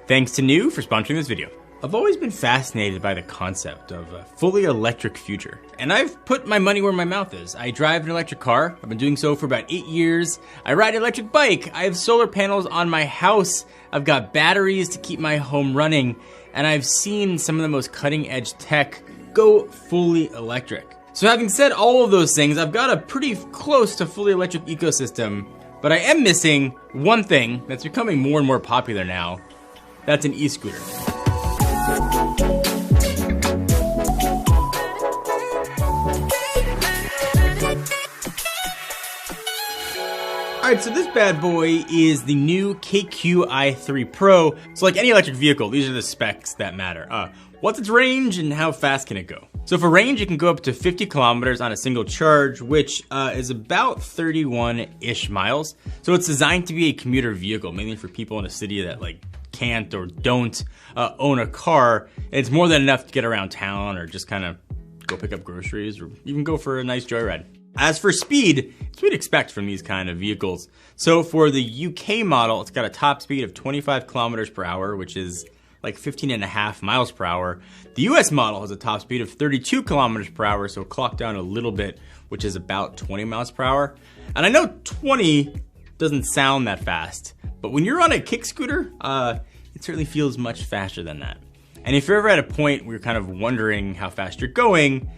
Thanks to NIU for sponsoring this video. I've always been fascinated by the concept of a fully electric future, and I've put my money where my mouth is. I drive an electric car. I've been doing so for about 8 years. I ride an electric bike. I have solar panels on my house. I've got batteries to keep my home running, and I've seen some of the most cutting-edge tech go fully electric. So having said all of those things, I've got a pretty close to fully electric ecosystem, but I am missing one thing that's becoming more and more popular now. That's an e-scooter. Alright, so this bad boy is the new KQi3 Pro. So like any electric vehicle, these are the specs that matter. What's its range and how fast can it go? So for range, it can go up to 50 kilometers on a single charge, which is about 31-ish miles. So it's designed to be a commuter vehicle, mainly for people in a city that like can't or don't own a car. It's more than enough to get around town or just kind of go pick up groceries or even go for a nice joyride. As for speed, it's what you'd expect from these kind of vehicles. So for the UK model, it's got a top speed of 25 kilometers per hour, which is like 15.5 miles per hour. The US model has a top speed of 32 kilometers per hour, so clock down a little bit, which is about 20 miles per hour. And I know 20 doesn't sound that fast, but when you're on a kick scooter, it certainly feels much faster than that. And if you're ever at a point where you're kind of wondering how fast you're going,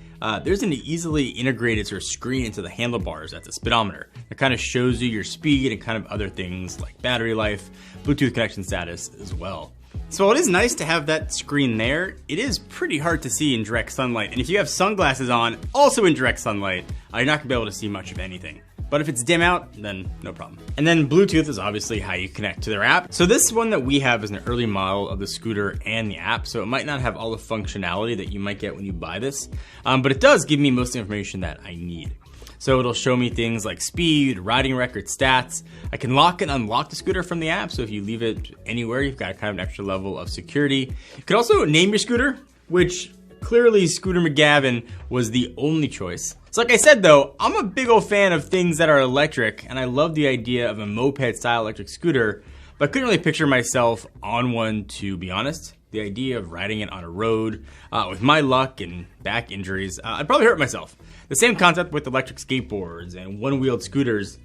there's an easily integrated sort of screen into the handlebars that's a speedometer that kind of shows you your speed and kind of other things like battery life, Bluetooth connection status as well. So while it is nice to have that screen there, it is pretty hard to see in direct sunlight. And if you have sunglasses on, also in direct sunlight, you're not gonna be able to see much of anything. But if it's dim out, then no problem. And then Bluetooth is obviously how you connect to their app. So this one that we have is an early model of the scooter and the app, so it might not have all the functionality that you might get when you buy this, but it does give me most of the information that I need. So it'll show me things like speed, riding record, stats. I can lock and unlock the scooter from the app, so if you leave it anywhere, you've got kind of an extra level of security. You can also name your scooter, which clearly Scooter McGavin was the only choice. So like I said though, I'm a big old fan of things that are electric, and I love the idea of a moped-style electric scooter, but I couldn't really picture myself on one, to be honest. The idea of riding it on a road, with my luck and back injuries, I'd probably hurt myself. The same concept with electric skateboards and one-wheeled scooters.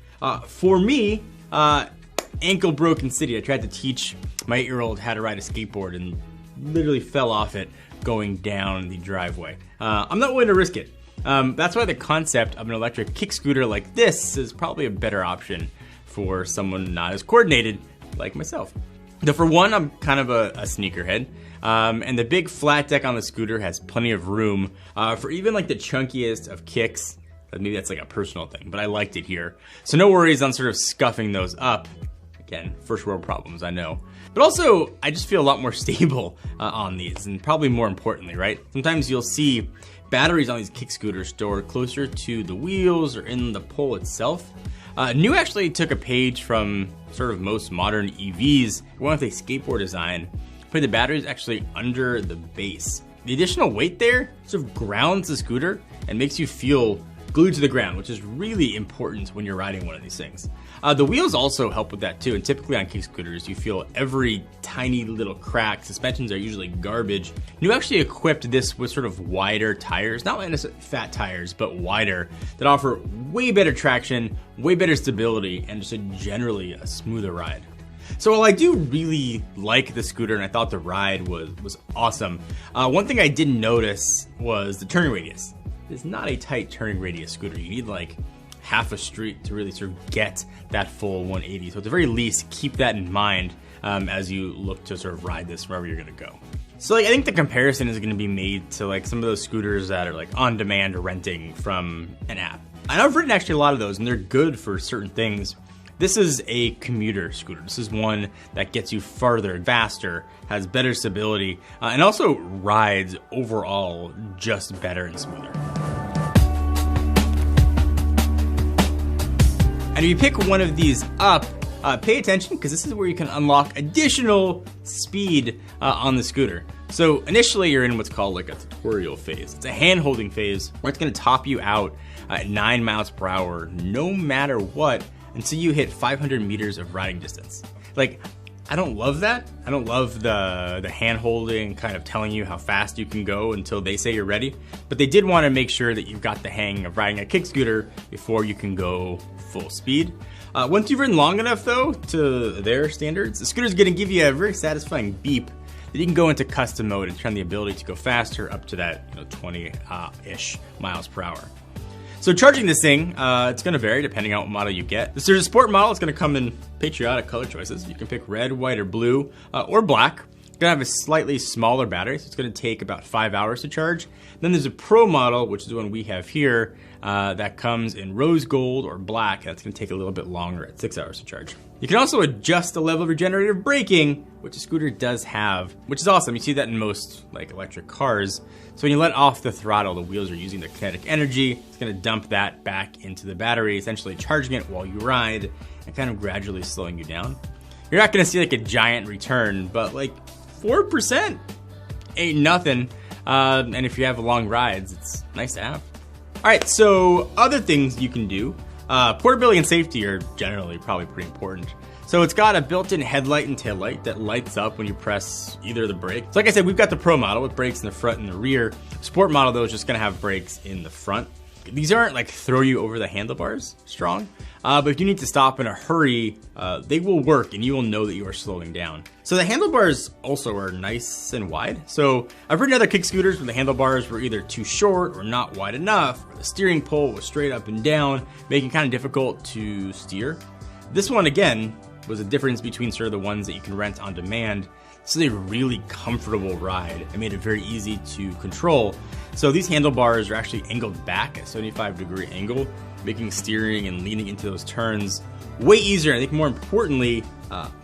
For me, ankle broken city. I tried to teach my 8-year-old how to ride a skateboard and literally fell off it going down the driveway. I'm not willing to risk it. That's why the concept of an electric kick scooter like this is probably a better option for someone not as coordinated like myself. Though for one, I'm kind of a sneakerhead, and the big flat deck on the scooter has plenty of room for even like the chunkiest of kicks. Maybe that's like a personal thing, but I liked it here. So no worries on sort of scuffing those up. Again, first world problems, I know. But also, I just feel a lot more stable on these, and probably more importantly, right? Sometimes you'll see batteries on these kick scooters stored closer to the wheels or in the pole itself. NIU actually took a page from sort of most modern EVs, one with a skateboard design, put the batteries actually under the base. The additional weight there sort of grounds the scooter and makes you feel glued to the ground, which is really important when you're riding one of these things. The wheels also help with that too, and typically on kick scooters, you feel every tiny little crack. Suspensions are usually garbage. NIU actually equipped this with sort of wider tires, not necessarily fat tires, but wider, that offer way better traction, way better stability, and just generally a smoother ride. So while I do really like the scooter and I thought the ride was awesome, one thing I didn't notice was the turning radius. It's not a tight turning radius scooter. You need like half a street to really sort of get that full 180. So at the very least, keep that in mind as you look to sort of ride this wherever you're gonna go. So like, I think the comparison is gonna be made to like some of those scooters that are like on demand or renting from an app. And I've ridden actually a lot of those and they're good for certain things. This is a commuter scooter. This is one that gets you farther, faster, has better stability, and also rides overall just better and smoother. And if you pick one of these up, pay attention because this is where you can unlock additional speed on the scooter. So initially you're in what's called like a tutorial phase. It's a hand-holding phase where it's gonna top you out at 9 miles per hour no matter what until you hit 500 meters of riding distance. Like, I don't love that. I don't love the hand-holding, kind of telling you how fast you can go until they say you're ready. But they did want to make sure that you've got the hang of riding a kick scooter before you can go full speed. Once you've ridden long enough, though, to their standards, the scooter's going to give you a very satisfying beep that you can go into custom mode and turn the ability to go faster up to that 20-ish miles per hour. So charging this thing, it's going to vary depending on what model you get. There's a sport model. It's going to come in patriotic color choices. You can pick red, white, or blue, or black. It's going to have a slightly smaller battery, so it's going to take about 5 hours to charge. Then there's a pro model, which is the one we have here, that comes in rose gold or black. That's going to take a little bit longer at 6 hours to charge. You can also adjust the level of regenerative braking, which the scooter does have, which is awesome. You see that in most electric cars. So when you let off the throttle, the wheels are using their kinetic energy. It's going to dump that back into the battery, essentially charging it while you ride and kind of gradually slowing you down. You're not going to see a giant return, but 4% ain't nothing. And if you have long rides, it's nice to have. All right, so other things you can do. Portability and safety are generally probably pretty important. So it's got a built-in headlight and taillight that lights up when you press either of the brakes. So like I said, we've got the Pro model with brakes in the front and the rear. Sport model, though, is just gonna have brakes in the front. These aren't throw you over the handlebars strong, but if you need to stop in a hurry, they will work and you will know that you are slowing down. So the handlebars also are nice and wide. So I've ridden other kick scooters where the handlebars were either too short or not wide enough, or the steering pole was straight up and down, making it kind of difficult to steer. This one, again, was a difference between sort of the ones that you can rent on demand. This is a really comfortable ride. It made it very easy to control. So these handlebars are actually angled back at a 75-degree angle, making steering and leaning into those turns way easier. I think more importantly,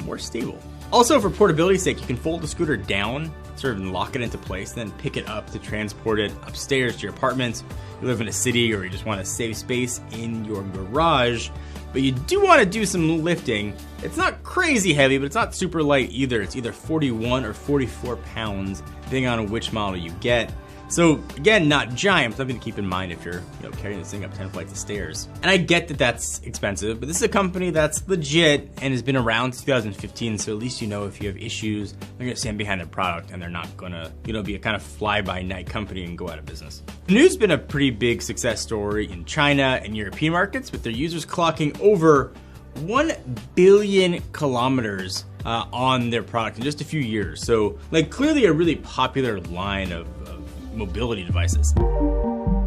more stable. Also, for portability's sake, you can fold the scooter down, sort of lock it into place, then pick it up to transport it upstairs to your apartment. You live in a city or you just want to save space in your garage, but you do want to do some lifting. It's not crazy heavy, but it's not super light either. It's either 41 or 44 pounds, depending on which model you get. So again, not giant, but something to keep in mind if you're carrying this thing up 10 flights of stairs. And I get that that's expensive, but this is a company that's legit and has been around since 2015, so at least you know if you have issues, they're gonna stand behind a product and they're not gonna be a kind of fly-by-night company and go out of business. NIU's been a pretty big success story in China and European markets, with their users clocking over 1 billion kilometers on their product in just a few years. So clearly a really popular line of mobility devices. All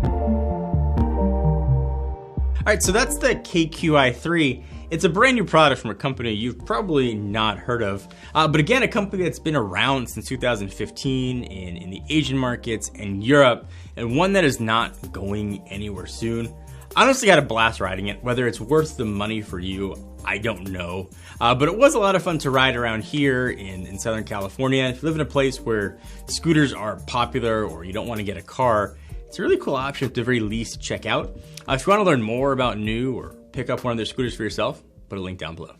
right, so that's the KQi3. It's a brand new product from a company you've probably not heard of, but again, a company that's been around since 2015 in the Asian markets and Europe, and one that is not going anywhere soon. Honestly, had a blast riding it. Whether it's worth the money for you, I don't know. But it was a lot of fun to ride around here in Southern California. If you live in a place where scooters are popular or you don't want to get a car, it's a really cool option to the very least check out. If you want to learn more about NIU or pick up one of their scooters for yourself, put a link down below.